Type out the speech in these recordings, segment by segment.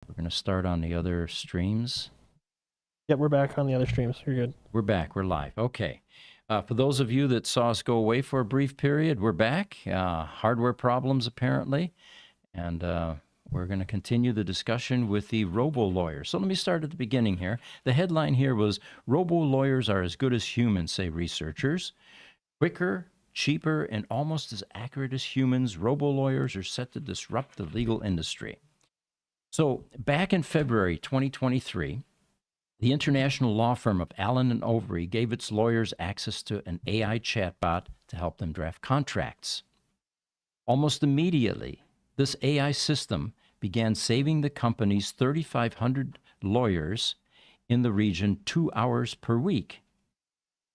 We're going to start on the other streams. Yep, we're back on the other streams. You're good. We're back. We're live. Okay. For those of you that saw us go away for a brief period, we're back. Hardware problems, apparently. And we're going to continue the discussion with the Robo Lawyers. So let me start at the beginning here. The headline here was Robo Lawyers are as good as humans, say researchers. Quicker, cheaper, and almost as accurate as humans, Robo Lawyers are set to disrupt the legal industry. So back in February 2023, the international law firm of Allen and Overy gave its lawyers access to an AI chatbot to help them draft contracts. Almost immediately, this AI system began saving the company's 3,500 lawyers in the region 2 hours per week.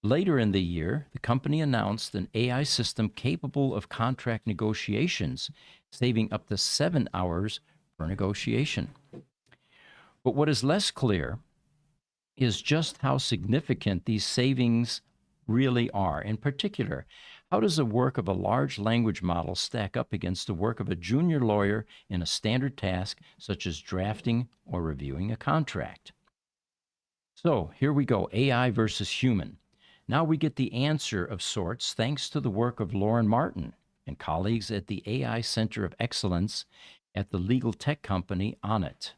Later in the year, the company announced an AI system capable of contract negotiations, saving up to 7 hours per negotiation. But what is less clear is just how significant these savings really are. In particular, how does the work of a large language model stack up against the work of a junior lawyer in a standard task such as drafting or reviewing a contract? So here we go, AI versus human. Now we get the answer of sorts thanks to the work of Lauren Martin and colleagues at the AI Center of Excellence at the legal tech company Onnit.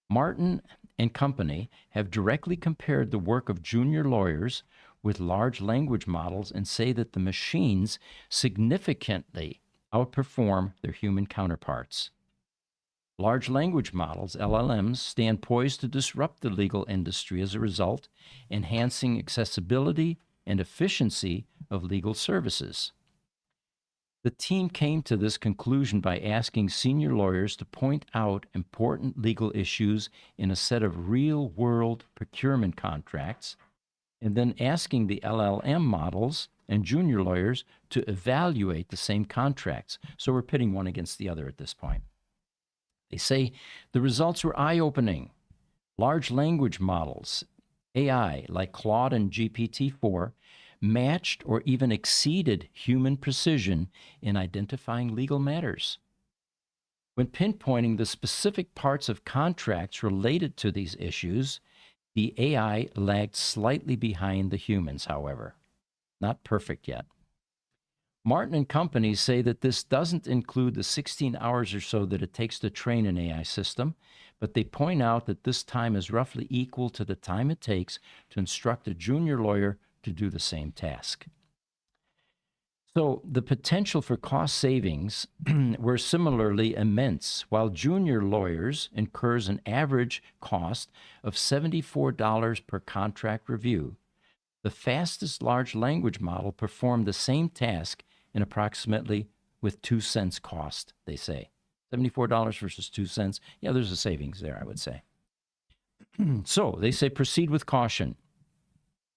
Martin and company have directly compared the work of junior lawyers with large language models and say that the machines significantly outperform their human counterparts. Large language models, LLMs, stand poised to disrupt the legal industry as a result, enhancing accessibility and efficiency of legal services. The team came to this conclusion by asking senior lawyers to point out important legal issues in a set of real-world procurement contracts, and then asking the LLM models and junior lawyers to evaluate the same contracts. So we're pitting one against the other at this point. They say the results were eye-opening. Large language models, AI, like Claude and GPT-4, matched or even exceeded human precision in identifying legal matters. When pinpointing the specific parts of contracts related to these issues, the AI lagged slightly behind the humans, however. Not perfect yet. Martin and company say that this doesn't include the 16 hours or so that it takes to train an AI system, but they point out that this time is roughly equal to the time it takes to instruct a junior lawyer to do the same task. So the potential for cost savings were similarly immense. While junior lawyers incurs an average cost of $74 per contract review, the fastest large language model performed the same task in approximately with 2 cents cost, they say. $74 versus 2 cents. Yeah, there's a savings there, I would say. So they say proceed with caution.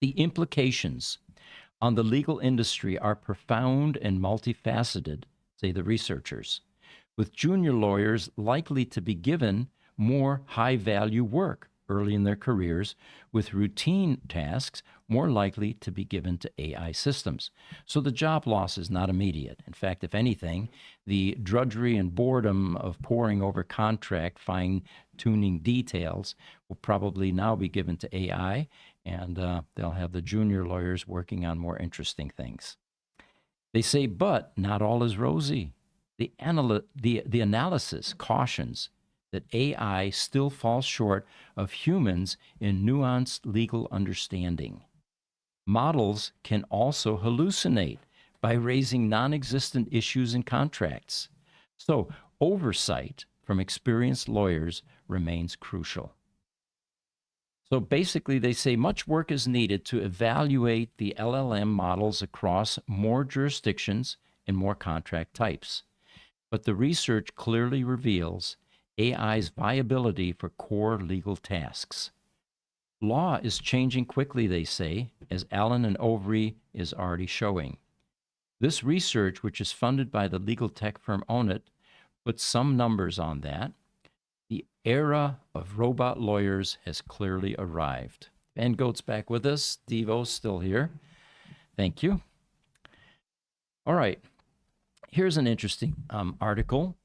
The implications on the legal industry are profound and multifaceted, say the researchers, with junior lawyers likely to be given more high-value work early in their careers, with routine tasks more likely to be given to AI systems. So the job loss is not immediate. In fact, if anything, the drudgery and boredom of poring over contract, fine-tuning details will probably now be given to AI, and they'll have the junior lawyers working on more interesting things. They say, but not all is rosy. The analysis cautions that AI still falls short of humans in nuanced legal understanding. Models can also hallucinate by raising non-existent issues in contracts. So oversight from experienced lawyers remains crucial. So basically, they say much work is needed to evaluate the LLM models across more jurisdictions and more contract types. But the research clearly reveals AI's viability for core legal tasks. Law is changing quickly, they say, as Allen and Overy is already showing. This research, which is funded by the legal tech firm Onnit, puts some numbers on that. The era of robot lawyers has clearly arrived. Van Goat's back with us. Devo's still here. Thank you. All right. Here's an interesting article.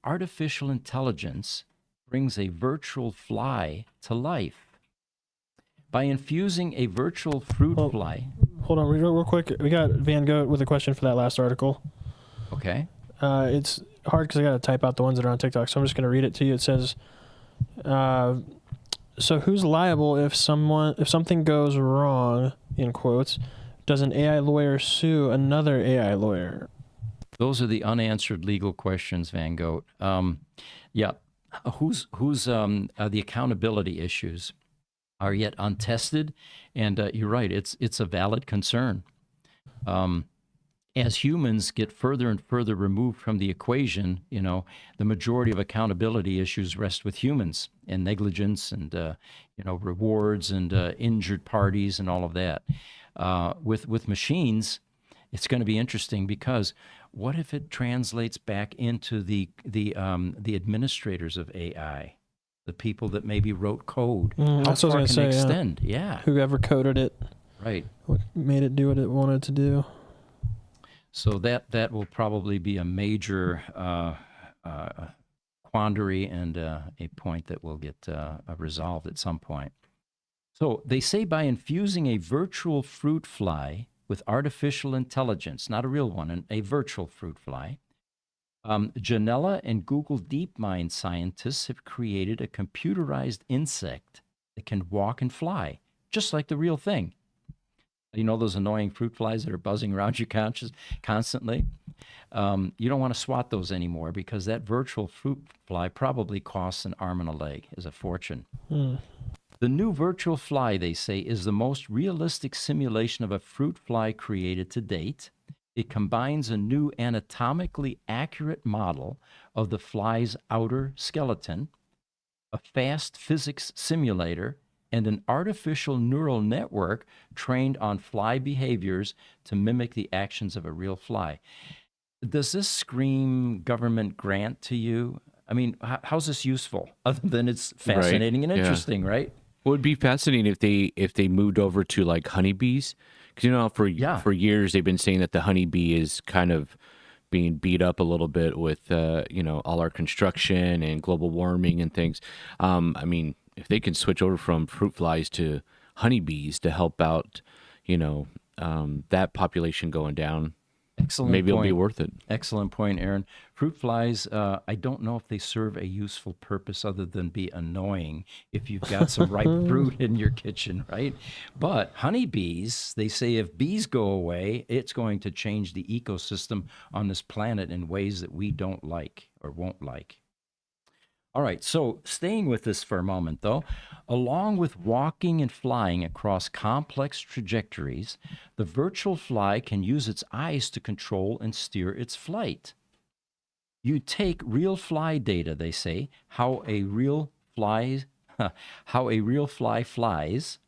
Artificial intelligence brings a virtual fly to life. By infusing a virtual fruit Well, fly. Hold on, real quick. We got Van Goat with a question for that last article. Okay. It's hard because I got to type out the ones that are on TikTok, so I'm just going to read it to you. It says, so who's liable if something goes wrong, in quotes, does an AI lawyer sue another AI lawyer? Those are the unanswered legal questions, Van Goat. Yeah. Who's the accountability issues are yet untested, and you're right. It's a valid concern. As humans get further and further removed from the equation, the majority of accountability issues rest with humans, and negligence and rewards and injured parties and all of that. With machines, it's going to be interesting because what if it translates back into the administrators of AI, the people that maybe wrote code? How That's what I far was can gonna they say, yeah. extend? Yeah, Whoever coded it, right. what made it do what it wanted to do. So that will probably be a major quandary and a point that will get resolved at some point. So they say by infusing a virtual fruit fly with artificial intelligence, not a real one, a virtual fruit fly, Janella and Google DeepMind scientists have created a computerized insect that can walk and fly, just like the real thing. You know those annoying fruit flies that are buzzing around you constantly? You don't want to swat those anymore because that virtual fruit fly probably costs an arm and a leg, is a fortune. The new virtual fly, they say, is the most realistic simulation of a fruit fly created to date. It combines a new anatomically accurate model of the fly's outer skeleton, a fast physics simulator, and an artificial neural network trained on fly behaviors to mimic the actions of a real fly. Does this scream government grant to you? I mean, how's this useful other than it's fascinating and interesting, right? Well, it'd be fascinating if they moved over to like honeybees, because for years they've been saying that the honeybee is kind of being beat up a little bit with all our construction and global warming and things. I mean, if they can switch over from fruit flies to honeybees to help out, that population going down, Excellent maybe point. It'll be worth it. Excellent point, Aaron. Fruit flies, I don't know if they serve a useful purpose other than be annoying if you've got some ripe fruit in your kitchen, right? But honeybees, they say if bees go away, it's going to change the ecosystem on this planet in ways that we don't like or won't like. All right, so staying with this for a moment, though, along with walking and flying across complex trajectories, the virtual fly can use its eyes to control and steer its flight. You take real fly data, they say, how a real fly flies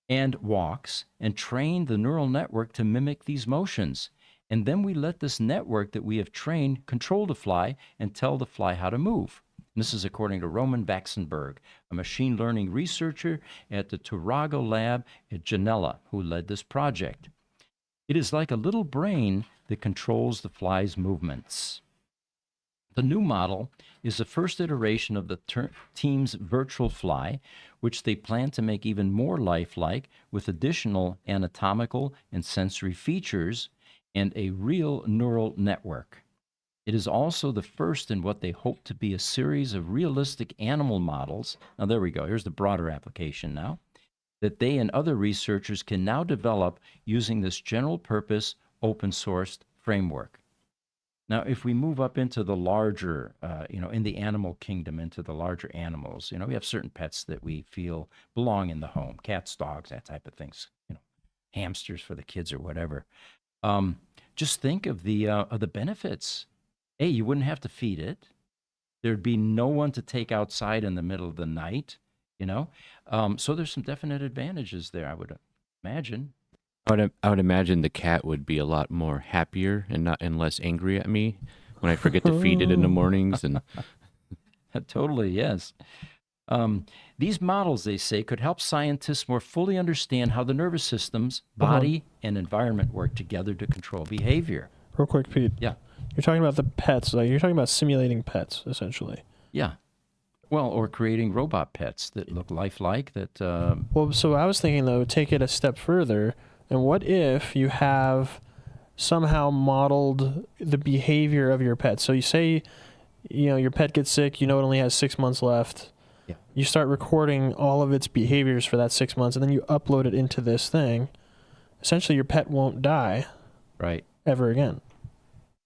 and walks, and train the neural network to mimic these motions. And then we let this network that we have trained control the fly and tell the fly how to move. This is according to Roman Baxenberg, a machine learning researcher at the Turago lab at Janella, who led this project. It is like a little brain that controls the fly's movements. The new model is the first iteration of the team's virtual fly, which they plan to make even more lifelike with additional anatomical and sensory features and a real neural network. It is also the first in what they hope to be a series of realistic animal models. Now, there we go. Here's the broader application now, that they and other researchers can now develop using this general purpose, open sourced framework. Now, if we move up into the larger, in the animal kingdom, into the larger animals, we have certain pets that we feel belong in the home, cats, dogs, that type of things, hamsters for the kids or whatever. Just think of the benefits. A, you wouldn't have to feed it. There'd be no one to take outside in the middle of the night, So there's some definite advantages there, I would imagine. I would imagine the cat would be a lot more happier and less angry at me when I forget to feed it in the mornings. And Totally, yes. These models, they say, could help scientists more fully understand how the nervous systems, body, and environment work together to control behavior. Real quick, Pete. Yeah. You're talking about the pets. Like you're talking about simulating pets, essentially. Yeah. Well, or creating robot pets that look lifelike. That Well, so I was thinking, though, take it a step further. And what if you have somehow modeled the behavior of your pet? So you say, your pet gets sick, it only has 6 months left. Yeah. You start recording all of its behaviors for that 6 months, and then you upload it into this thing. Essentially, your pet won't die. Right. Ever again.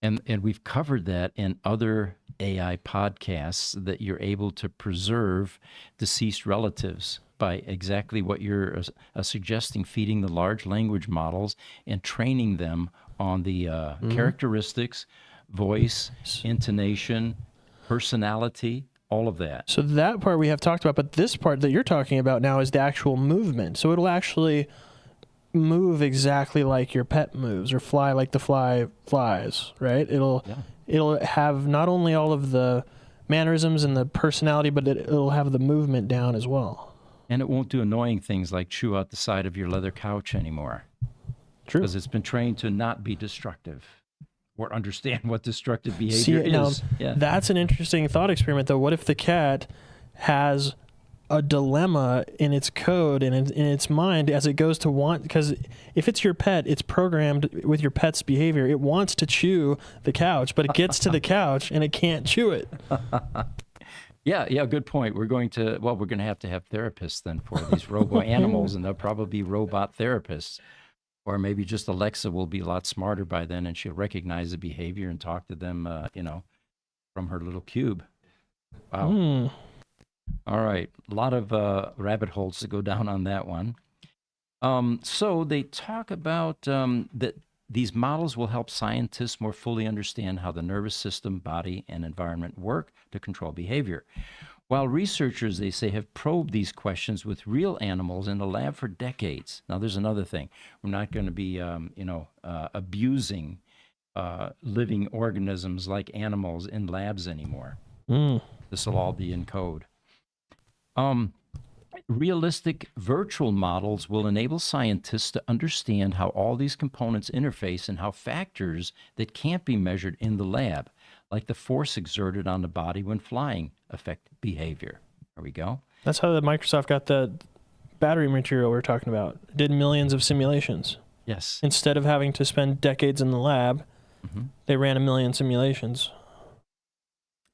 And we've covered that in other AI podcasts, that you're able to preserve deceased relatives by exactly what you're suggesting, feeding the large language models and training them on the characteristics, voice, intonation, personality, all of that. So that part we have talked about, but this part that you're talking about now is the actual movement. So it'll actually move exactly like your pet moves, or fly like the fly flies, right? It'll have not only all of the mannerisms and the personality, but it'll have the movement down as well. And it won't do annoying things like chew out the side of your leather couch anymore. True. Because it's been trained to not be destructive or understand what destructive behavior is. Now, that's an interesting thought experiment, though. What if the cat has a dilemma in its code and in its mind as it goes to want, because if it's your pet, it's programmed with your pet's behavior. It wants to chew the couch, but it gets to the couch and it can't chew it. Yeah, good point. We're going to have therapists then for these robo animals, and they'll probably be robot therapists. Or maybe just Alexa will be a lot smarter by then, and she'll recognize the behavior and talk to them, from her little cube. Wow. All right. A lot of rabbit holes to go down on that one. So they talk about that these models will help scientists more fully understand how the nervous system, body, and environment work to control behavior. While researchers, they say, have probed these questions with real animals in the lab for decades. Now, there's another thing. We're not going to be, abusing living organisms like animals in labs anymore. This will all be in code. Realistic virtual models will enable scientists to understand how all these components interface and how factors that can't be measured in the lab, like the force exerted on the body when flying, affect behavior. There we go. That's how Microsoft got the battery material we're talking about. It did millions of simulations. Yes. Instead of having to spend decades in the lab, they ran 1 million simulations.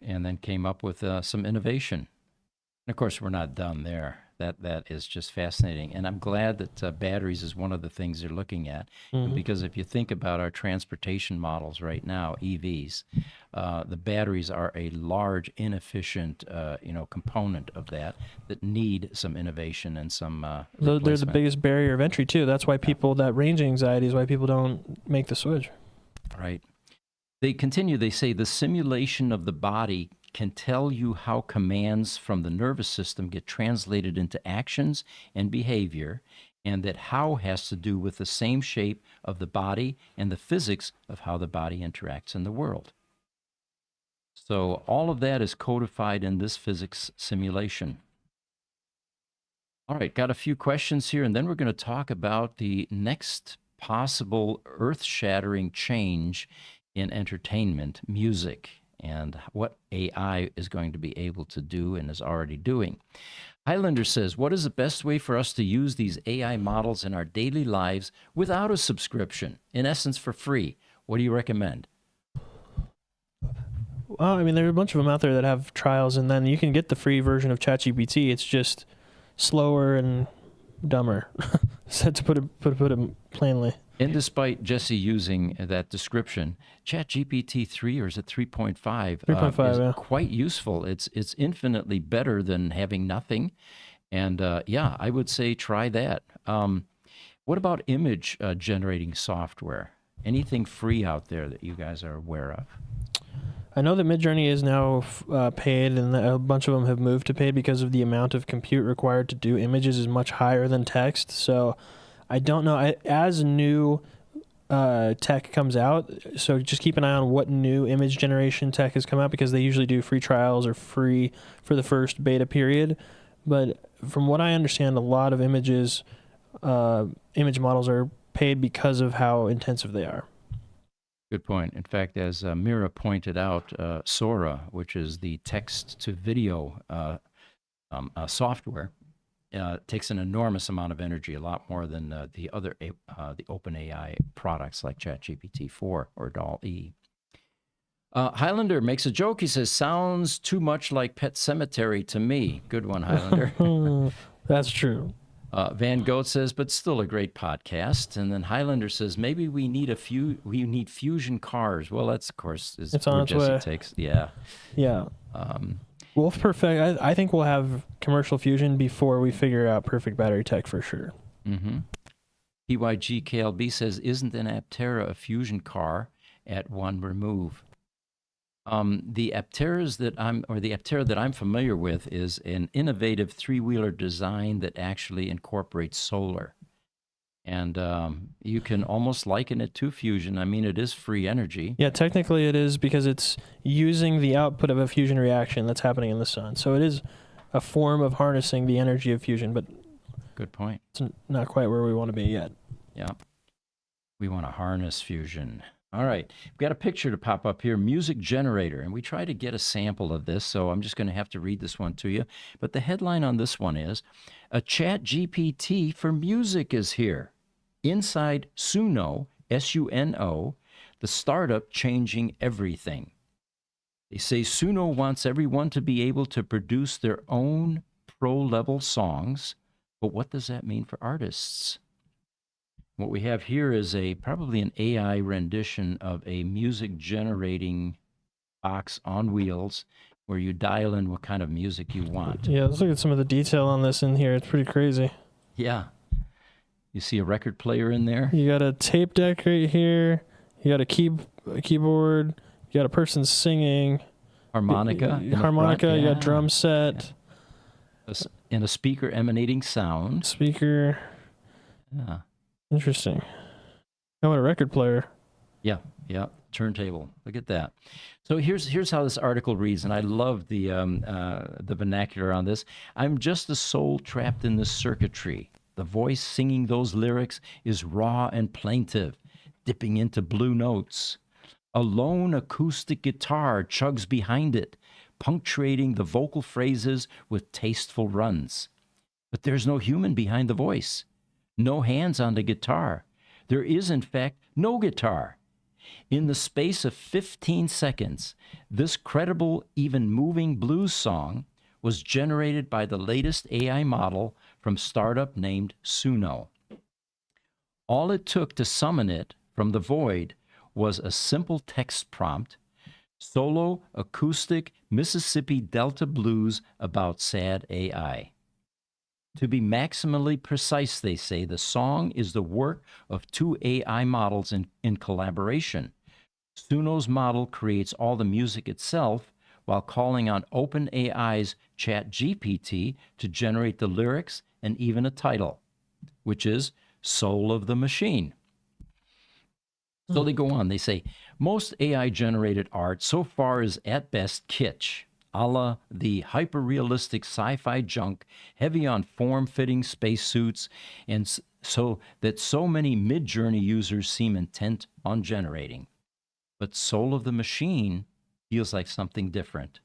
And then came up with some innovation. And of course, we're not done there. That is just fascinating. And I'm glad that batteries is one of the things they're looking at. Because if you think about our transportation models right now, EVs, the batteries are a large, inefficient, component of that need some innovation and some They're the biggest barrier of entry, too. That's why that range anxiety is why people don't make the switch. Right. They continue, they say, the simulation of the body can tell you how commands from the nervous system get translated into actions and behavior, and that how has to do with the same shape of the body and the physics of how the body interacts in the world. So all of that is codified in this physics simulation. All right, got a few questions here, and then we're going to talk about the next possible earth-shattering change in entertainment, music, and what AI is going to be able to do and is already doing. Highlander says, what is the best way for us to use these AI models in our daily lives without a subscription? In essence, for free. What do you recommend? Well, I mean, there are a bunch of them out there that have trials, and then you can get the free version of ChatGPT. It's just slower and dumber, to put it plainly. And despite Jesse using that description, ChatGPT 3, or is it 3.5? 3.5, yeah. Quite useful. It's infinitely better than having nothing. And I would say try that. What about image generating software? Anything free out there that you guys are aware of? I know that Midjourney is now paid, and a bunch of them have moved to paid because of the amount of compute required to do images is much higher than text. So I don't know. As new tech comes out, so just keep an eye on what new image generation tech has come out, because they usually do free trials or free for the first beta period. But from what I understand, a lot of image models are paid because of how intensive they are. Good point. In fact, as Mira pointed out, Sora, which is the text-to-video software, takes an enormous amount of energy, a lot more than the OpenAI products like ChatGPT-4 or DALL-E. Highlander makes a joke. He says, "Sounds too much like Pet Cemetery to me." Good one, Highlander. That's true. Van Goat says, "But still a great podcast." And then Highlander says, "Maybe we need fusion cars." Well, that's of course is it's on its way. Takes. Yeah. Yeah. Wolf Perfect. I think we'll have commercial fusion before we figure out perfect battery tech for sure. Mm-hmm. PYGKLB says, "Isn't an Aptera a fusion car at one remove?" The Aptera that I'm familiar with is an innovative three-wheeler design that actually incorporates solar. And you can almost liken it to fusion. I mean, it is free energy. Yeah, technically it is because it's using the output of a fusion reaction that's happening in the sun. So it is a form of harnessing the energy of fusion, but good point. It's not quite where we want to be yet. Yeah. We want to harness fusion. All right, we've got a picture to pop up here, music generator, and we try to get a sample of this, so I'm just going to have to read this one to you. But the headline on this one is, "A Chat GPT for music is here. Inside Suno, S-U-N-O, the startup changing everything." They say Suno wants everyone to be able to produce their own pro-level songs, but what does that mean for artists? What we have here is probably an AI rendition of a music generating box on wheels where you dial in what kind of music you want. Yeah, let's look at some of the detail on this in here. It's pretty crazy. Yeah. You see a record player in there? You got a tape deck right here. You got a keyboard. You got a person singing. Harmonica. You got drum set. Yeah. And a speaker emanating sound. Speaker. Yeah. Interesting. How about a record player? Yeah, turntable. Look at that. So here's how this article reads, and I love the vernacular on this. "I'm just a soul trapped in the circuitry. The voice singing those lyrics is raw and plaintive, dipping into blue notes. A lone acoustic guitar chugs behind it, punctuating the vocal phrases with tasteful runs. But there's no human behind the voice. No hands on the guitar. There is, in fact, no guitar. In the space of 15 seconds, this credible, even moving blues song was generated by the latest AI model from startup named Suno. All it took to summon it from the void was a simple text prompt, solo acoustic Mississippi Delta blues about sad AI. To be maximally precise, they say, the song is the work of two AI models in collaboration. Suno's model creates all the music itself while calling on OpenAI's ChatGPT to generate the lyrics and even a title, which is Soul of the Machine. So they go on. They say, most AI-generated art so far is at best kitsch, a la the hyper-realistic sci-fi junk, heavy on form-fitting spacesuits, and so many Mid-Journey users seem intent on generating. But Soul of the Machine feels like something different.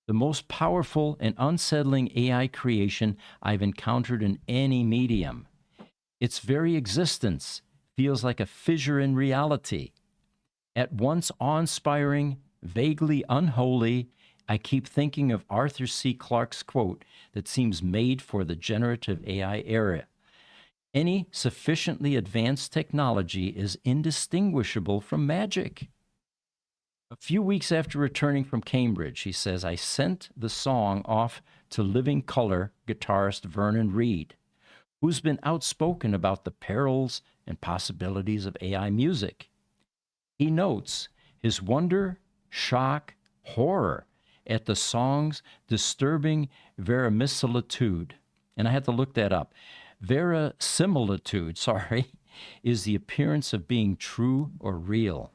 The most powerful and unsettling AI creation I've encountered in any medium. Its very existence feels like a fissure in reality. At once awe-inspiring, vaguely unholy, I keep thinking of Arthur C. Clarke's quote that seems made for the generative AI era. Any sufficiently advanced technology is indistinguishable from magic. A few weeks after returning from Cambridge, he says, I sent the song off to Living Color guitarist Vernon Reid, who's been outspoken about the perils and possibilities of AI music. He notes his wonder, shock, horror at the song's disturbing verisimilitude. And I had to look that up. Verisimilitude, is the appearance of being true or real.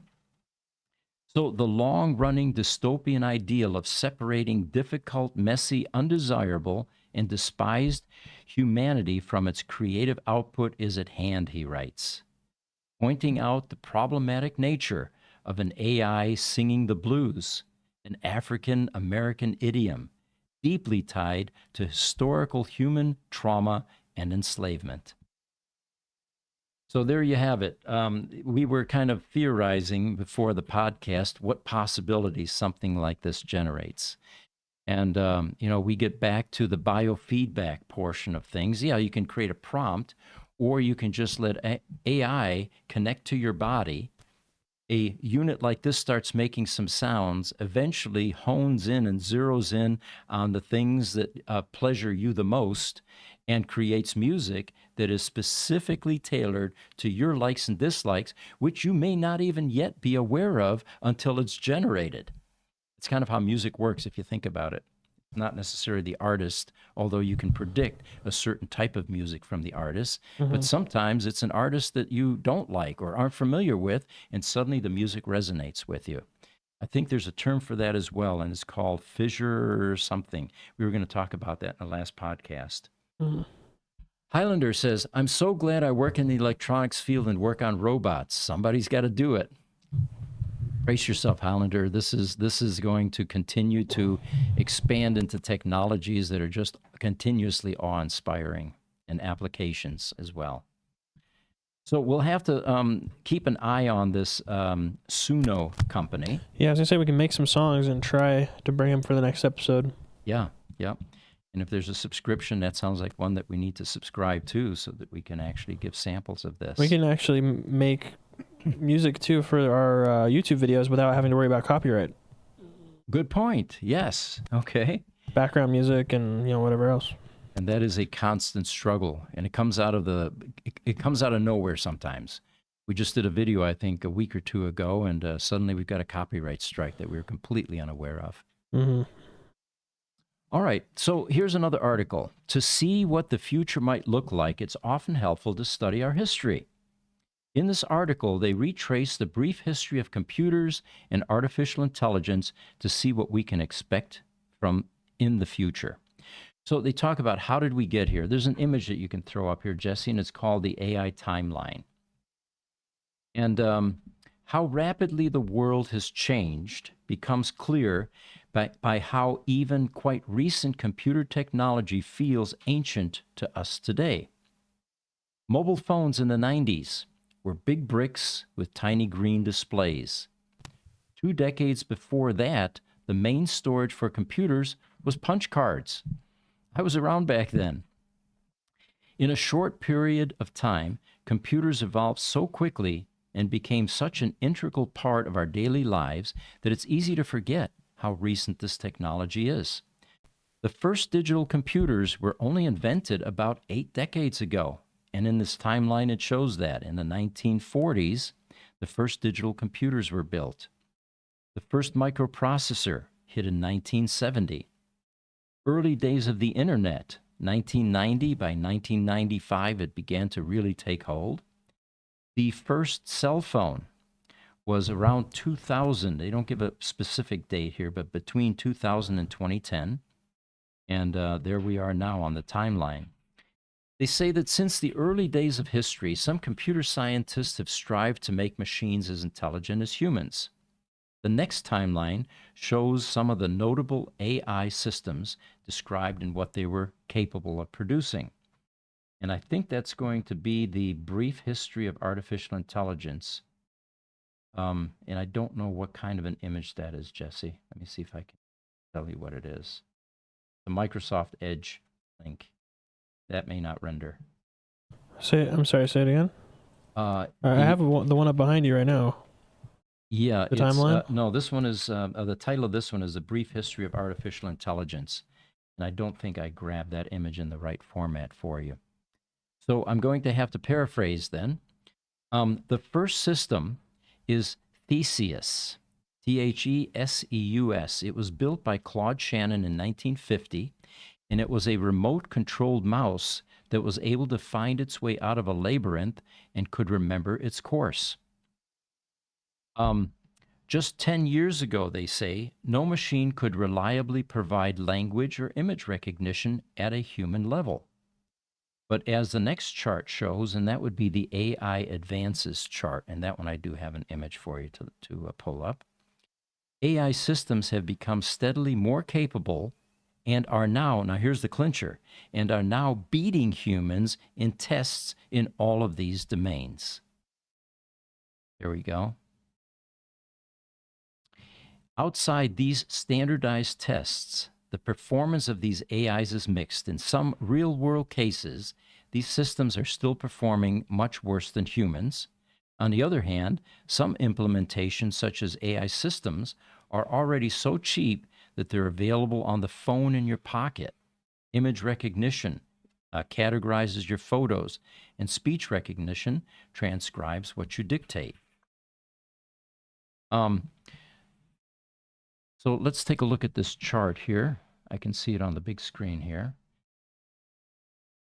So the long-running dystopian ideal of separating difficult, messy, undesirable, and despised humanity from its creative output is at hand, he writes, pointing out the problematic nature of an AI singing the blues, an African American idiom deeply tied to historical human trauma and enslavement. So there you have it. We were kind of theorizing before the podcast what possibilities something like this generates. And, we get back to the biofeedback portion of things. Yeah, you can create a prompt, or you can just let AI connect to your body. A unit like this starts making some sounds, eventually hones in and zeroes in on the things that pleasure you the most, and creates music that is specifically tailored to your likes and dislikes, which you may not even yet be aware of until it's generated. It's kind of how music works if you think about it. Not necessarily the artist, although you can predict a certain type of music from the artist, but sometimes it's an artist that you don't like or aren't familiar with, and suddenly the music resonates with you. I think there's a term for that as well, and it's called fissure or something. We were going to talk about that in the last podcast. Highlander says, I'm so glad I work in the electronics field and work on robots. Somebody's got to do it. Brace yourself, Highlander. This is going to continue to expand into technologies that are just continuously awe-inspiring, and applications as well. So we'll have to keep an eye on this Suno company. Yeah, I was going to say we can make some songs and try to bring them for the next episode. Yeah. And if there's a subscription, that sounds like one that we need to subscribe to so that we can actually give samples of this. We can actually make music too for our YouTube videos without having to worry about copyright. Good point. Yes. Okay. Background music and whatever else. And that is a constant struggle, and it comes out of nowhere sometimes. We just did a video, I think, a week or two ago, and suddenly we've got a copyright strike that we were completely unaware of. Mm-hmm. All right, so here's another article. To see what the future might look like, it's often helpful to study our history. In this article, they retrace the brief history of computers and artificial intelligence to see what we can expect from in the future. So they talk about how did we get here. There's an image that you can throw up here, Jesse, and it's called the AI timeline. And how rapidly the world has changed becomes clear by how even quite recent computer technology feels ancient to us today. Mobile phones in the 90s were big bricks with tiny green displays. 2 decades before that, the main storage for computers was punch cards. I was around back then. In a short period of time, computers evolved so quickly and became such an integral part of our daily lives that it's easy to forget how recent this technology is. The first digital computers were only invented about 8 decades ago, and in this timeline it shows that. In the 1940s, the first digital computers were built. The first microprocessor hit in 1970. Early days of the internet, 1990, by 1995 it began to really take hold. The first cell phone was around 2000. They don't give a specific date here, but between 2000 and 2010. And there we are now on the timeline. They say that since the early days of history, some computer scientists have strived to make machines as intelligent as humans. The next timeline shows some of the notable AI systems described in what they were capable of producing. And I think that's going to be the brief history of artificial intelligence. And I don't know what kind of an image that is, Jesse. Let me see if I can tell you what it is. The Microsoft Edge link. That may not render. I'm sorry, say it again. I have the one up behind you right now. Yeah. The timeline? No, this one is, the title of this one is A Brief History of Artificial Intelligence. And I don't think I grabbed that image in the right format for you. So I'm going to have to paraphrase then. The first system is Theseus, Theseus. It was built by Claude Shannon in 1950, and it was a remote-controlled mouse that was able to find its way out of a labyrinth and could remember its course. Just 10 years ago, they say, no machine could reliably provide language or image recognition at a human level. But as the next chart shows, and that would be the AI advances chart, and that one I do have an image for you to pull up. AI systems have become steadily more capable and are now here's the clincher, and are now beating humans in tests in all of these domains. There we go. Outside these standardized tests, the performance of these AIs is mixed. In some real-world cases, these systems are still performing much worse than humans. On the other hand, some implementations, such as AI systems, are already so cheap that they're available on the phone in your pocket. Image recognition categorizes your photos, and speech recognition transcribes what you dictate. So let's take a look at this chart here. I can see it on the big screen here.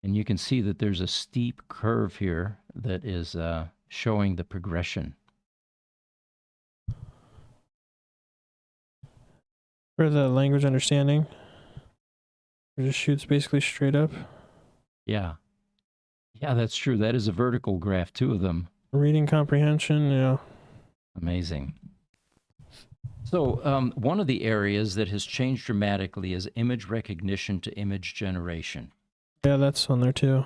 And you can see that there's a steep curve here that is showing the progression. For the language understanding, it just shoots basically straight up. Yeah. Yeah, that's true. That is a vertical graph, two of them. Reading comprehension, yeah. Amazing. So one of the areas that has changed dramatically is image recognition to image generation. Yeah, that's on there too.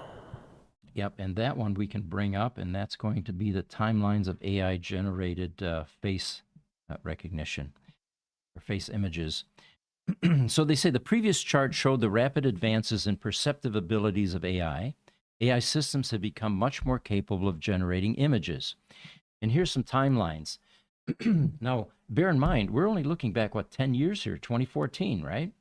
Yep, and that one we can bring up, and that's going to be the timelines of AI-generated face recognition, or face images. So they say the previous chart showed the rapid advances in perceptive abilities of AI. AI systems have become much more capable of generating images. And here's some timelines. Now, bear in mind, we're only looking back, 10 years here, 2014, right?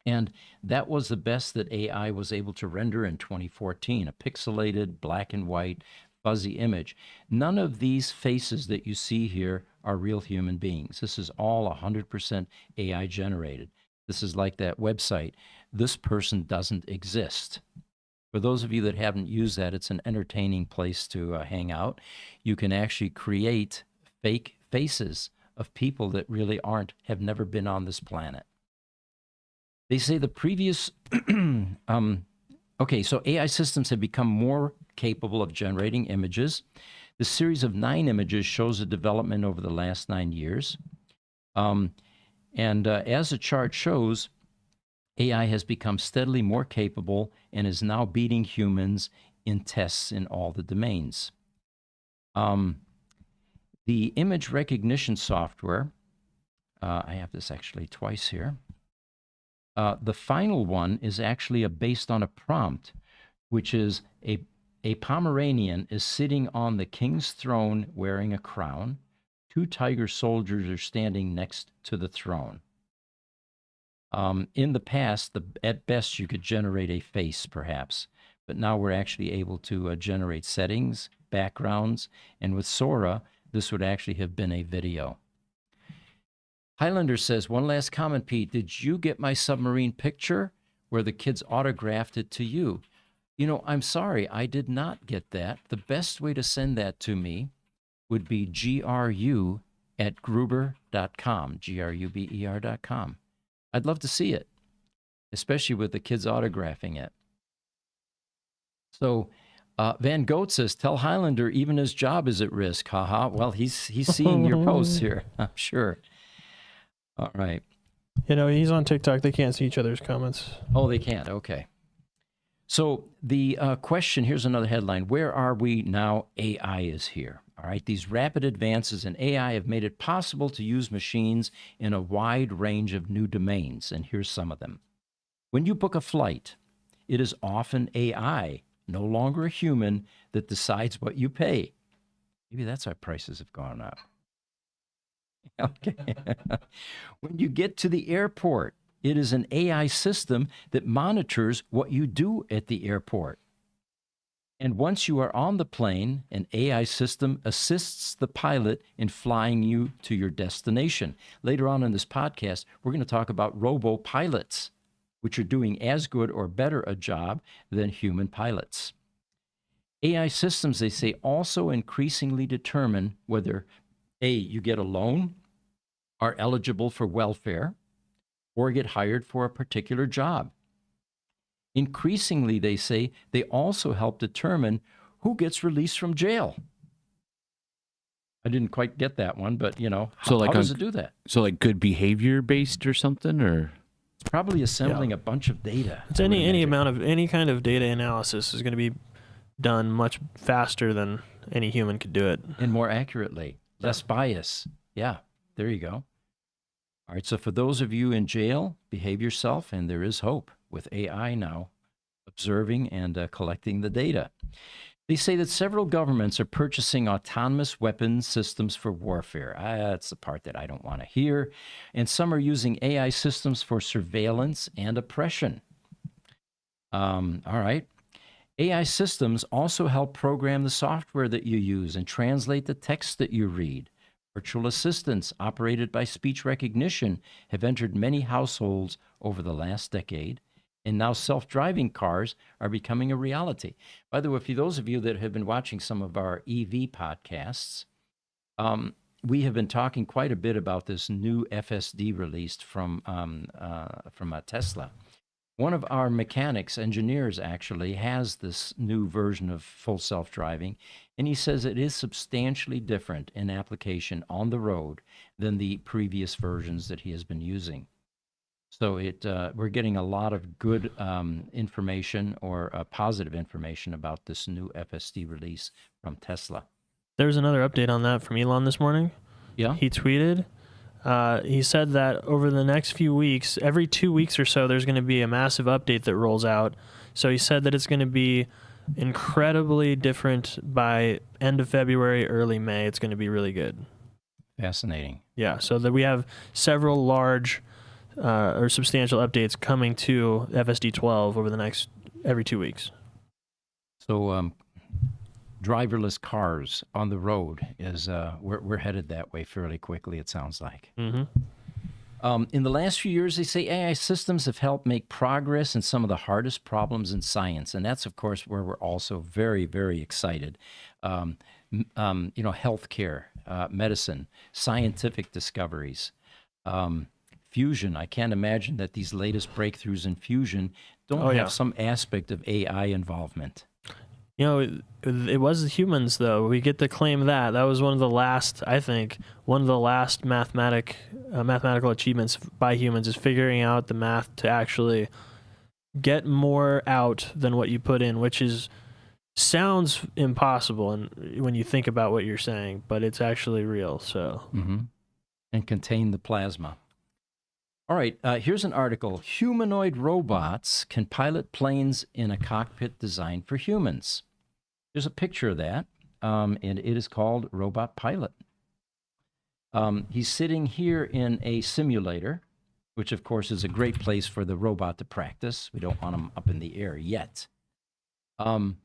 And that was the best that AI was able to render in 2014, a pixelated, black and white, fuzzy image. None of these faces that you see here are real human beings. This is all 100% AI generated. This is like that website. This person doesn't exist. For those of you that haven't used that, it's an entertaining place to hang out. You can actually create fake faces of people that really have never been on this planet. They say the previous, okay, so AI systems have become more capable of generating images. The series of 9 images shows a development over the last 9 years. As the chart shows, AI has become steadily more capable and is now beating humans in tests in all the domains. The image recognition software, I have this actually twice here. The final one is actually based on a prompt, which is a Pomeranian is sitting on the king's throne wearing a crown. 2 tiger soldiers are standing next to the throne. In the past, at best, you could generate a face, perhaps, but now we're actually able to generate settings, backgrounds, and with Sora, this would actually have been a video. Highlander says, one last comment, Pete. Did you get my submarine picture where the kids autographed it to you? You know, I'm sorry, I did not get that. The best way to send that to me would be gru@gruber.com, gruber.com. I'd love to see it, especially with the kids autographing it. So Van Goat says, tell Highlander even his job is at risk. Haha. Well, he's seeing your posts here, I'm sure. All right. You know, he's on TikTok. They can't see each other's comments. Oh, they can't. Okay. So the question, here's another headline. Where are we now? AI is here. All right. These rapid advances in AI have made it possible to use machines in a wide range of new domains. And here's some of them. When you book a flight, it is often AI, no longer a human, that decides what you pay. Maybe that's why prices have gone up. Okay. When you get to the airport, it is an AI system that monitors what you do at the airport. And once you are on the plane, an AI system assists the pilot in flying you to your destination. Later on in this podcast, we're going to talk about robo pilots, which are doing as good or better a job than human pilots. AI systems, they say, also increasingly determine whether A, you get a loan, are eligible for welfare, or get hired for a particular job. Increasingly, they say, they also help determine who gets released from jail. I didn't quite get that one, but, how does it do that? So like good behavior based or something, or? It's probably assembling a bunch of data. It's any kind of data analysis is going to be done much faster than any human could do it. And more accurately, less bias. Yeah, there you go. All right, so for those of you in jail, behave yourself, and there is hope with AI now observing and collecting the data. They say that several governments are purchasing autonomous weapons systems for warfare. That's the part that I don't want to hear. And some are using AI systems for surveillance and oppression. All right. AI systems also help program the software that you use and translate the text that you read. Virtual assistants operated by speech recognition have entered many households over the last decade. And now self-driving cars are becoming a reality. By the way, for those of you that have been watching some of our EV podcasts, we have been talking quite a bit about this new FSD released from Tesla. One of our mechanics, engineers actually, has this new version of full self-driving, and he says it is substantially different in application on the road than the previous versions that he has been using. So we're getting a lot of good information or positive information about this new FSD release from Tesla. There's another update on that from Elon this morning. Yeah. He tweeted, he said that over the next few weeks, every 2 weeks or so, there's going to be a massive update that rolls out. So he said that it's going to be incredibly different by end of February, early May. It's going to be really good. Fascinating. Yeah, so that we have several large or substantial updates coming to FSD 12 over the next every 2 weeks. So driverless cars on the road is we're headed that way fairly quickly, it sounds like. Mm-hmm. In the last few years, they say AI systems have helped make progress in some of the hardest problems in science, and that's of course where we're also very, very excited. Healthcare, medicine, scientific discoveries. Fusion. I can't imagine that these latest breakthroughs in fusion don't have some aspect of AI involvement. It was the humans, though. We get to claim that. That was one of the last mathematical achievements by humans is figuring out the math to actually get more out than what you put in, which sounds impossible when you think about what you're saying, but it's actually real. So, and contain the plasma. All right, here's an article. Humanoid robots can pilot planes in a cockpit designed for humans. There's a picture of that, and it is called Robot Pilot. He's sitting here in a simulator, which of course is a great place for the robot to practice. We don't want him up in the air yet. And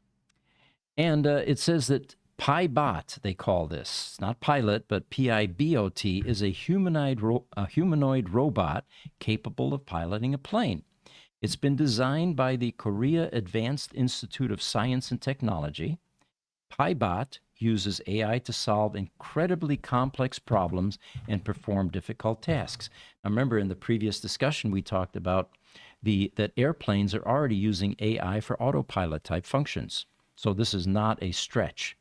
it says that PiBot, they call this. It's not pilot, but PiBot is a humanoid robot capable of piloting a plane. It's been designed by the Korea Advanced Institute of Science and Technology. PiBot uses AI to solve incredibly complex problems and perform difficult tasks. Now remember, in the previous discussion, we talked about that airplanes are already using AI for autopilot type functions. So this is not a stretch.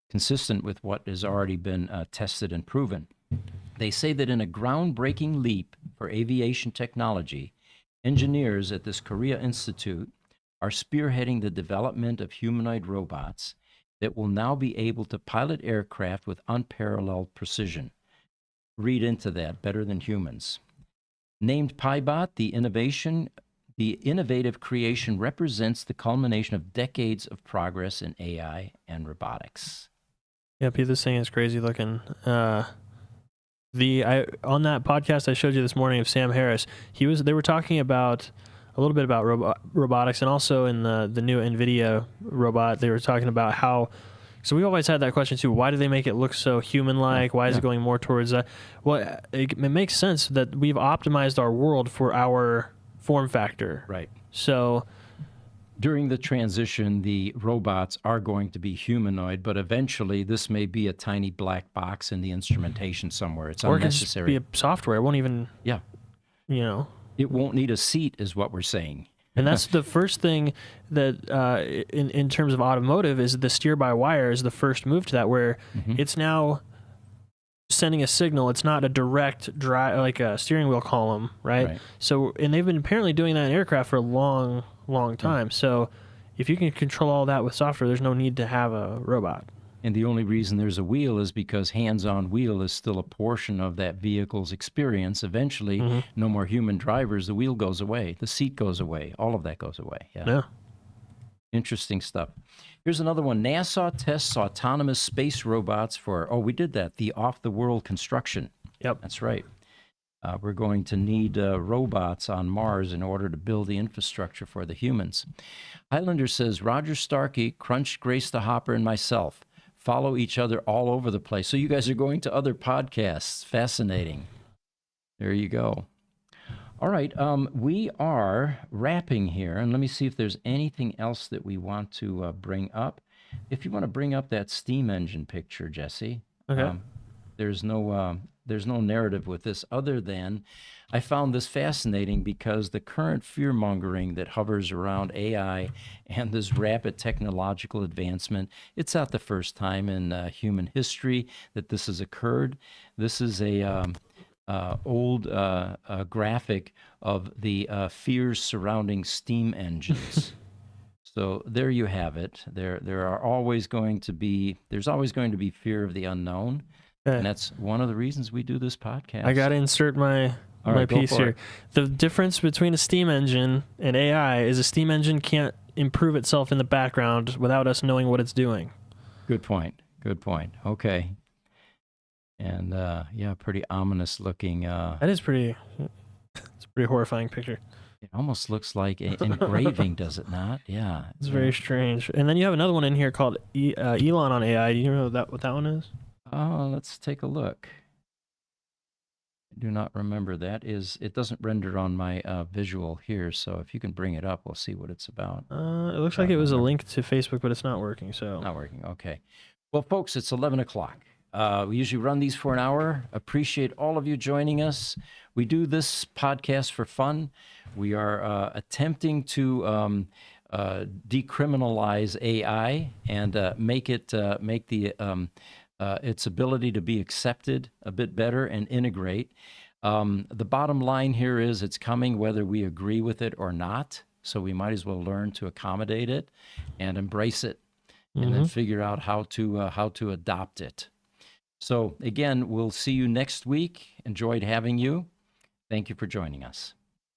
Consistent with what has already been tested and proven. They say that in a groundbreaking leap for aviation technology, engineers at this Korea Institute are spearheading the development of humanoid robots that will now be able to pilot aircraft with unparalleled precision. Read into that, better than humans. Named PiBot, the innovative creation represents the culmination of decades of progress in AI and robotics. Yeah, Pete, this thing is crazy looking. On that podcast I showed you this morning of Sam Harris, they were talking about a little bit about robotics, and also in the new NVIDIA robot, they were talking about how. So we always had that question too. Why do they make it look so human-like? Why is it going more towards that? Well, it makes sense that we've optimized our world for our form factor. Right. So during the transition, the robots are going to be humanoid, but eventually this may be a tiny black box in the instrumentation somewhere. It's unnecessary. Or it could just be a software. It won't even. Yeah. It won't need a seat, is what we're saying. And that's the first thing that, in terms of automotive, is the steer-by-wire is the first move to that, where it's now sending a signal. It's not a direct drive, like a steering wheel column, right? So, and they've been apparently doing that in aircraft for a long, long time. So if you can control all that with software, there's no need to have a robot. And the only reason there's a wheel is because hands-on wheel is still a portion of that vehicle's experience. Eventually, no more human drivers. The wheel goes away. The seat goes away. All of that goes away. Yeah. Interesting stuff. Here's another one. NASA tests autonomous space robots for, we did that, the off-the-world construction. Yep. That's right. We're going to need robots on Mars in order to build the infrastructure for the humans. Highlander says, Roger Starkey, Crunch, Grace the Hopper, and myself follow each other all over the place. So you guys are going to other podcasts. Fascinating. There you go. All right, we are wrapping here, and let me see if there's anything else that we want to bring up. If you want to bring up that steam engine picture, Jesse. Okay. There's no narrative with this other than I found this fascinating because the current fear-mongering that hovers around AI and this rapid technological advancement, it's not the first time in human history that this has occurred. This is a old graphic of the fears surrounding steam engines. So there you have it. There's always going to be fear of the unknown. And that's one of the reasons we do this podcast. I got to insert my piece here. The difference between a steam engine and AI is a steam engine can't improve itself in the background without us knowing what it's doing. Good point. Okay. And pretty ominous looking. That is pretty. It's a pretty horrifying picture. It almost looks like an engraving, does it not? Yeah. It's very strange. And then you have another one in here called Elon on AI. Do you know what that one is? Let's take a look. I do not remember that. It doesn't render on my visual here, so if you can bring it up, we'll see what it's about. It looks like it was a link to Facebook, but it's not working. So not working. Okay. Well, folks, it's 11 o'clock. We usually run these for an hour. Appreciate all of you joining us. We do this podcast for fun. We are attempting to decriminalize AI and make its ability to be accepted a bit better and integrate. The bottom line here is it's coming whether we agree with it or not. So we might as well learn to accommodate it and embrace it, and then figure out how to adopt it. So again, we'll see you next week. Enjoyed having you. Thank you for joining us.